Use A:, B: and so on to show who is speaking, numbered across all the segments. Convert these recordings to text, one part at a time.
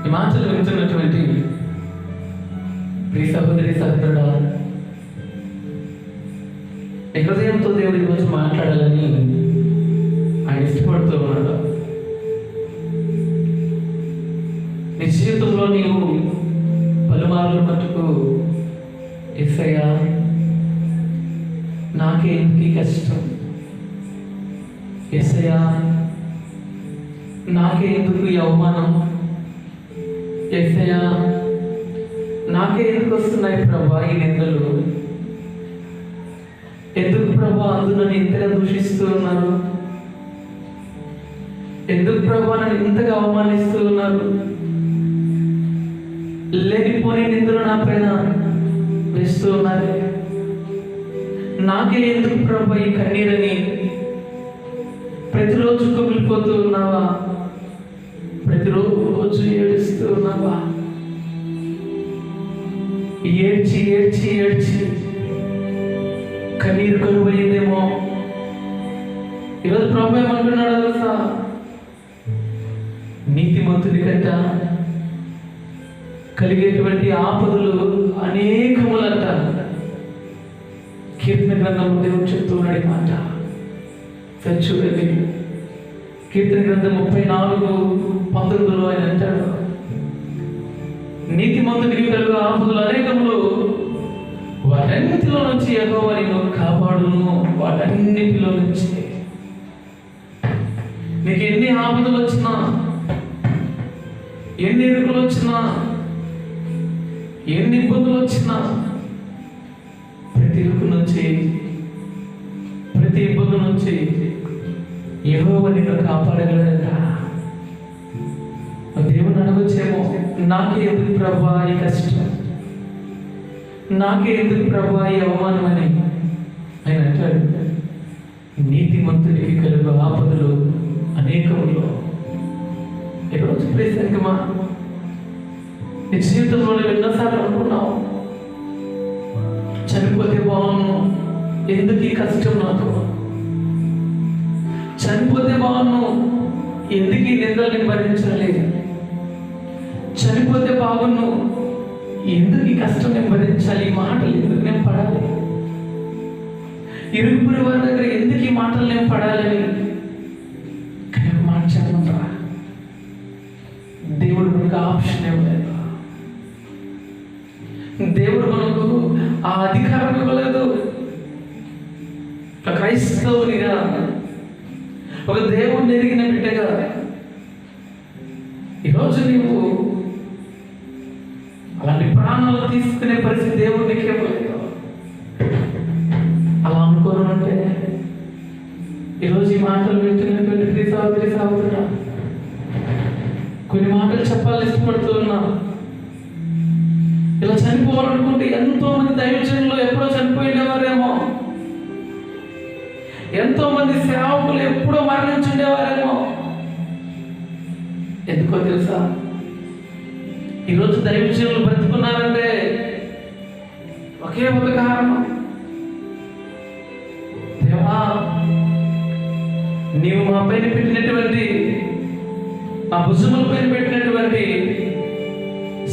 A: ఈ మాటలు వింటున్నటువంటి ప్రియ సహోదరి సహోదరుడా, నీ హృదయంతో దేవుడి గురించి మాట్లాడాలని ఆయన ఇష్టపడుతూ ఉన్నాడు. నీ జీవితంలో నీవు పలుమార్లు మటుకు యేసయ్యా నాకే ఎందుకు ఈ కష్టం, యేసయ్యా నాకే ఎందుకు ఈ అవమానం, యేసయ్యా నాకే ఎందుకు వస్తున్నాయి ప్రభా ఈ నిందలు, ఎందుకు ప్రభా అందులో నన్ను ఇంతగా దూషిస్తూ ఉన్నారు, ఎందుకు ప్రభా నన్ను ఇంతగా అవమానిస్తూ ఉన్నారు, లేనిపోని నిందలు నా పైన వేస్తూ ఉన్నారు, నాకే ఎందుకు ప్రభా ఈ కన్నీరని ప్రతిరోజు కుమిలిపోతూ ఉన్నావా, ప్రతిరోజు ఏడుస్తూ ఉన్నావా, ఏడ్చి ఏడ్చి ఏడ్చి కన్నీరు కరువైందేమో. ఈరోజు ప్రభు ఏమంటున్నాడు తెలుసా? నీతిమంతుని కంట కలిగేటువంటి ఆపదలు అనేకములంట. కీర్తన గ్రంథం దేవుడు చెప్తూ ఉన్నాడు మాట. చూడండి, కీర్తన గ్రంథం 34:19 ఆయన అంటాడు, నీతిమంతునికి కలుగు ఆపదలు అనేకములు, వాటన్నిటిలో నుంచి యెహోవా నిన్ను కాపాడును. వాటన్నిటిలో నుంచి నీకు ఎన్ని ఆపదలు వచ్చినా, ఎన్ని ఇరుకులు వచ్చినా, ఎన్ని ఇబ్బందులు వచ్చినా, ప్రతి ఇరుకు నుంచి, ప్రతి ఇబ్బంది నుంచి యెహోవా నిన్ను కాపాడగలడంట. దేవుని అడగొచ్చేమో, నాకే ఎందుకు ప్రభా ఈ కష్టం, నాకే ఎందుకు ప్రభా ఈ అవమానం అని ఆయన అంటాడు. నీతిమంతుడికి కలుగు ఆపదలు అనేకములు. ఈరోజు ప్రేసంగమా, నీ జీవితంలో ఎన్నోసార్లు అనుకున్నావు, చనిపోతే బాగున్నాను, ఎందుకు ఈ కష్టం నాకు, చనిపోతే బాగున్నాను, ఎందుకు ఈ నిందల్ని భరించలేదు, చనిపోతే బాగున్నాను, ఎందుకు ఈ కష్టం నేను భరించాలి, ఈ మాటలు ఎందుకు నేను పడాలి, ఇరుగుపురి వారి దగ్గర ఎందుకు ఈ మాటలు నేను పడాలని. కానీ ఒక మాట చెప్పమంటారా, దేవుడు మనకు ఆప్షన్ ఇవ్వలేదు, దేవుడు మనకు ఆ అధికారం ఇవ్వలేదు. ఒక క్రైస్తవునిగా, ఒక దేవుడిని ఎరిగిన బిడ్డగా ఈరోజు నీవు అలాంటి ప్రాణాలు తీసుకునే పరిస్థితి దేవుడు నీకు ఇవ్వలేదు. అలా అనుకోను అంటే ఈరోజు ఈ మాటలు వింటున్నటువంటి సాగుతున్నా, కొన్ని మాటలు చెప్పాలని ఇష్టపడుతూ ఉన్నా. ఇలా చనిపోవాలనుకుంటే ఎంతో మంది దైవజనులు ఎప్పుడో చనిపోయినవారేమో, ఎంతో మంది సేవకులు ఎప్పుడో మరణించుండేవారేమో. ఎందుకో తెలుసా? ఈరోజు దైవజనులు బ్రతుకున్నారంటే ఒకే ఒక కారణం, దేవా నీవు మా పైన పెట్టినటువంటి, మా భుజముల పైన పెట్టినటువంటి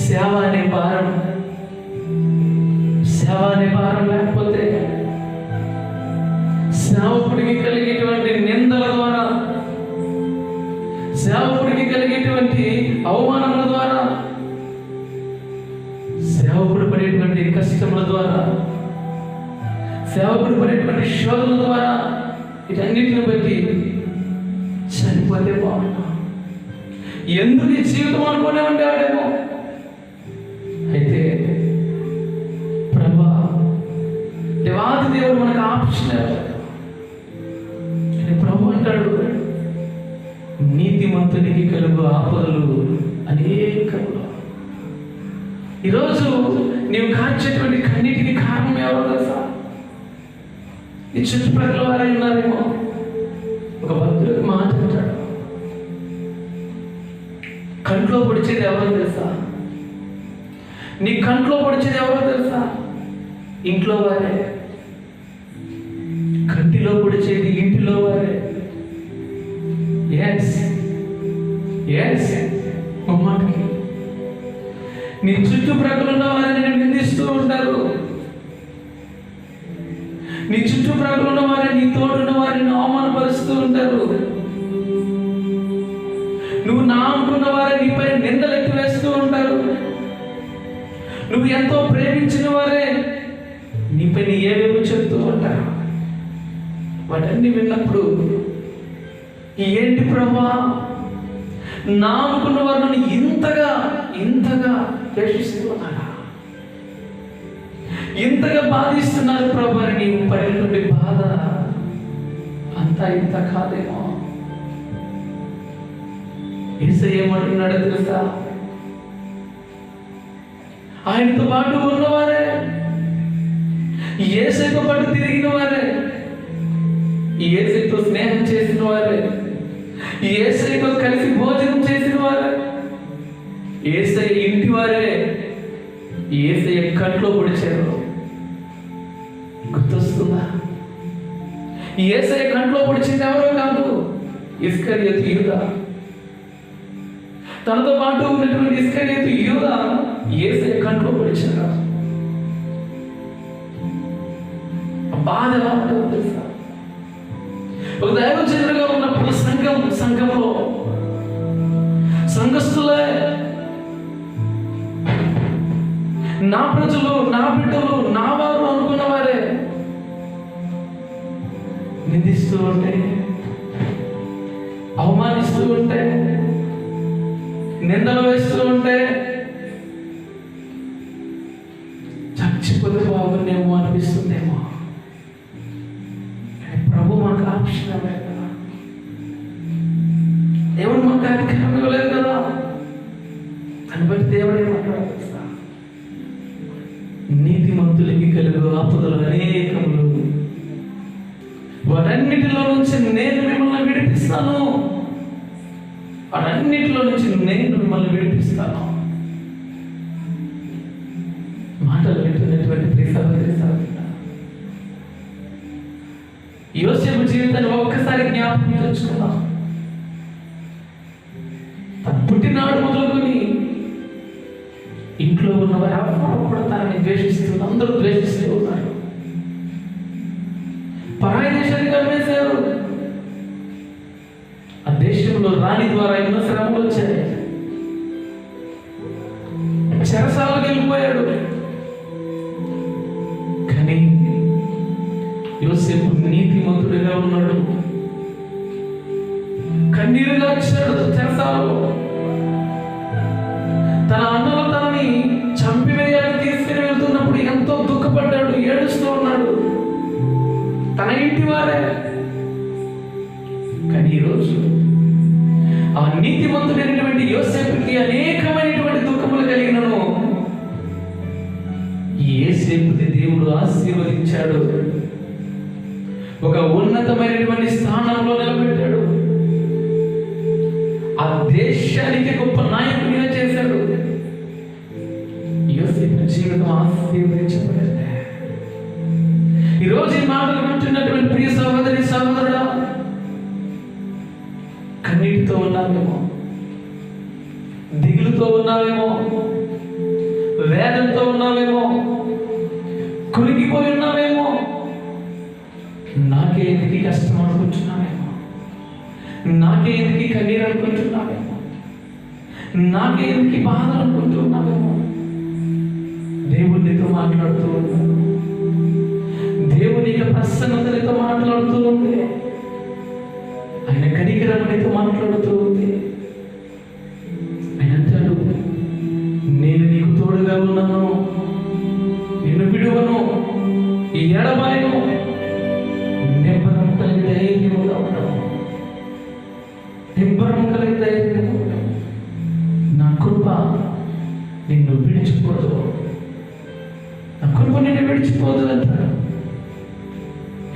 A: సేవ అనే భారం, సేవ అనే భారం లేకపోతే, సేవకుడికి కలిగేటువంటి నిందల ద్వారా, సేవకుడికి కలిగేటువంటి అవమానముల ద్వారా, సేవకుడు పడేటువంటి కష్టముల ద్వారా, సేవకుడు పడేటువంటి శోధనల ద్వారా, వీటన్నిటిని బట్టి చనిపోతే బాగున్నా, ఎందుకు ఈ జీవితం అనుకునే ఉండేవాడేమో. అయితే ప్రభా, దేవాది దేవుడు మనకు ఆప్షన్ ఇవ్వలేదు. ప్రభు అంటాడు, నీతిమంతునికి కలుగు ఆపదలు అనేకములు. ఈరోజు నీవు కాల్చేటువంటి కన్నీటికి కారణం ఎవరో తెలుసా? ఈ చుట్టుపక్కల వారే ఉన్నారేమో. ఒక భక్తుడికి మాట అంటాడు, కంట్లో పొడిచేది ఎవరో తెలుసా? నీ కంట్లో పొడిచేది ఎవరో తెలుసా? ఇంట్లో వారే. కంటిలో పొడిచేది ఇంటిలో వారే. ఎస్ ఎస్, మాటకి నీ చుట్టుప్రక్కల ఉన్న వారిని నిందిస్తూ ఉంటారు. నీ చుట్టుప్రక్కల ఉన్న వారిని, నీ తోడున్న వారిని అవమానపరుస్తూ ఉంటారు. నువ్వు నా అనుకున్న వారిని నీపై నిందలెత్తి వేస్తూ ఉంటారు. నువ్వు ఎంతో ప్రేమించిన వారే నీపై ఏవేవో చెప్తూ ఉంటారు. వాటన్ని విన్నప్పుడు ఏంటి ప్రభా, నా అనుకున్న వారు నన్ను ఇంతగా ఇంతగా ద్వేషిస్తూ ఉన్నారా, ఇంతగా బాధిస్తున్నారు ప్రభా అని నీవు పడినటువంటి బాధ అంతా ఇంత కాదేమో. యేసయ్య ఏమంటున్నాడో తెలుసా? ఆయనతో పాటు ఉన్నవారే, యేసయ్యతో పాటు తిరిగిన వారే, యేసయ్యతో స్నేహం చేసిన వారే, యేసయ్యతో కలిసి భోజనం చేసిన వారే, యేసయ్య ఇంటి వారే యేసయ్య కంట్లో పొడిచారు. గుర్తొస్తుందా? యేసయ్య కంట్లో పొడిచింది ఎవరో కాదు, ఇస్కరియోతు యూదా. తనతో పాటు ఉన్నటువంటి ఇస్కరియోతు యూదా యేసయ్య కంట్లో పొడిచారు. బాధ ఎలా ఉంటుందో తెలుసా? ఒక దైవజనుడిగా ఉన్నప్పుడు సంఘంలో సంఘస్థులే, నా ప్రజలు, నా బిడ్డలు, నా వారు అనుకున్న వారే నిందిస్తూ ఉంటే, అవమానిస్తూ ఉంటే, నిందలు వేస్తూ ఉంటే చచ్చిపోతే బాగుండేమో అనిపిస్తుందేమో. ప్రభు మాకు ఆప్షన్ ఇవ్వలేదు కదా, దేవుడు మాకు అధికారం ఇవ్వలేదు కదా. దాన్ని బట్టి దేవుడు ఏమంటాడు? నీతిమంతులకి కలుగు ఆపదలు అనేకములు, వాటన్నిటిలో నుంచి నేను మిమ్మల్ని విడిపిస్తాను, వాటన్నిటిలో నుంచి నేను మిమ్మల్ని విడిపిస్తాను. మాటలు వింటున్నటువంటి ప్రియ సహోదరి సహోదరుడా, యోసేపు జీవితాన్ని ఒక్కసారి జ్ఞాపకం తెచ్చుకుందాం. పుట్టినాడు మొదలుకొని ఇంట్లో ఉన్నవారు ఎవరు కూడా తనని ద్వేషిస్తూ, అందరూ ద్వేషిస్తూ ఉన్నారు. పరాయి దేశానికి అమ్మేశారు. ఆ దేశంలో రాణి ద్వారా ఎన్నో శ్రమలు వచ్చాయి. చెరసాలకు వెళ్ళిపోయాడు. కానీ యోసేపు నీతిమంతుడిగా ఉన్నాడు. కన్నీరుగా వచ్చాడు చెరసాలలో. తన అన్నలు తనని చంపివేయాలని తీసుకుని వెళ్తున్నప్పుడు ఎంతో దుఃఖపడ్డాడు, ఏడుస్తూ ఉన్నాడు. తన ఇంటి వారే. కానీ ఈరోజు ఆ నీతిమంతుడైనటువంటి యోసేపుకి అనేకమైనటువంటి దుఃఖములు కలిగినను యోసేపుని దేవుడు ఆశీర్వదించాడు. ఒక ఉన్నతమైనటువంటి స్థానంలో నిలబెట్టాడు. ఆ దేశానికి గొప్ప నాయకునిగా చేశాడు. యోసేపు జీవితం ఆశీర్వదించబడింది. ఈరోజు ఈ మాటలు వింటున్నటువంటి ప్రియ సహోదరి సహోదరుడా, కన్నీటితో ఉన్నావేమో, దిగులుతో ఉన్నావేమో, వేదంతో ఉన్నావేమో, కులిగిపోయి ఉన్నావేమో, నాకే ఎందుకు కష్టం అనుకుంటున్నావేమో, నాకే ఎందుకు కన్నీరు అనుకుంటున్నావేమో, నాకే ఎందుకు బాధ అనుకుంటున్నావేమో. దేవుడు నీతో మాట్లాడుతూ ఉన్నాడు. దేవుని యొక్క ప్రసన్నతతో మాట్లాడుతూ ఉంది. ఆయన కనికరం నీతో మాట్లాడుతూ ఉంది. ఆయన అంటాడు, నేను నీకు తోడుగా ఉన్నాను, నిన్ను విడువను, ఈ ఎడబాయను, నిబ్బరం కలిగి ధైర్యముగా ఉన్నాను, నిబ్బరం కలిగి ధైర్యముగా ఉన్నాను. నా కృప నిన్ను విడిచిపోదు, నా కృప నిన్ను విడిచిపోదు అంటాడు.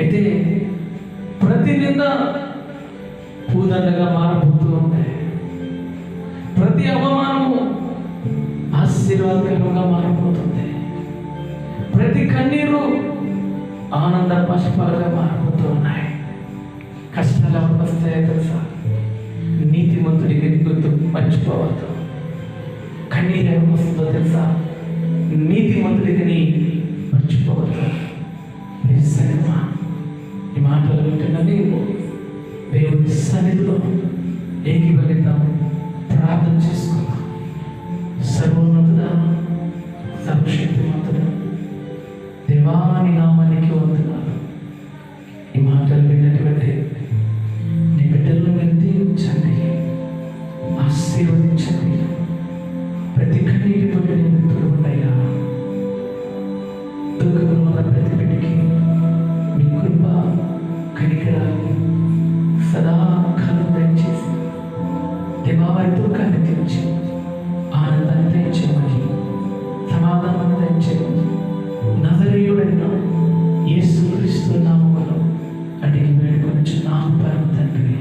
A: అయితే ప్రతి నింద పూదండగా మారబోతూ ఉంటాయి. ప్రతి అవమానము ఆశీర్వాదకరంగా మారబోతుంది. ప్రతి కన్నీరు ఆనంద పశుపాలుగా మారబోతూ ఉన్నాయి. కష్టాలు ఎవరు వస్తాయో తెలుసా? నీతిమంతుడికి గుర్తు మర్చిపోవద్దు. కన్నీరు ఎలా వస్తుందో తెలుసా? నీతిమంతుడిని మర్చిపోవద్దు. నిజంగా ఈ మాటలు వింటున్న నీవు దేవుని సన్నిధిలో ఏకీభవిద్దాం, ప్రార్థన చేసుకుందాం. సర్వోన్నతుడా, సర్వశక్తిమంతుడా, దేవాని నామానికి వందనాలు. ఈ మాటలు విన్నటువంటి నీ బిడ్డలను మీరు దీవించండి, ఆశీర్వదించండి. ప్రతి కన్నీటి బిడ్డని తోడుండయ్యా. దుఃఖంలో ఉన్న ప్రతి బిడ్డకి మీ కృప కనికరాన్ని సదాకాలం దయచేసి దేవారి దుఃఖాన్ని తీర్చి ఆనందాన్ని దయచేయమని, సమాధానాన్ని దయచేయమని నజరేయుడైన యేసుక్రీస్తు నామములో అడిగి వేడుకొనుచున్నాము పరమ తండ్రి.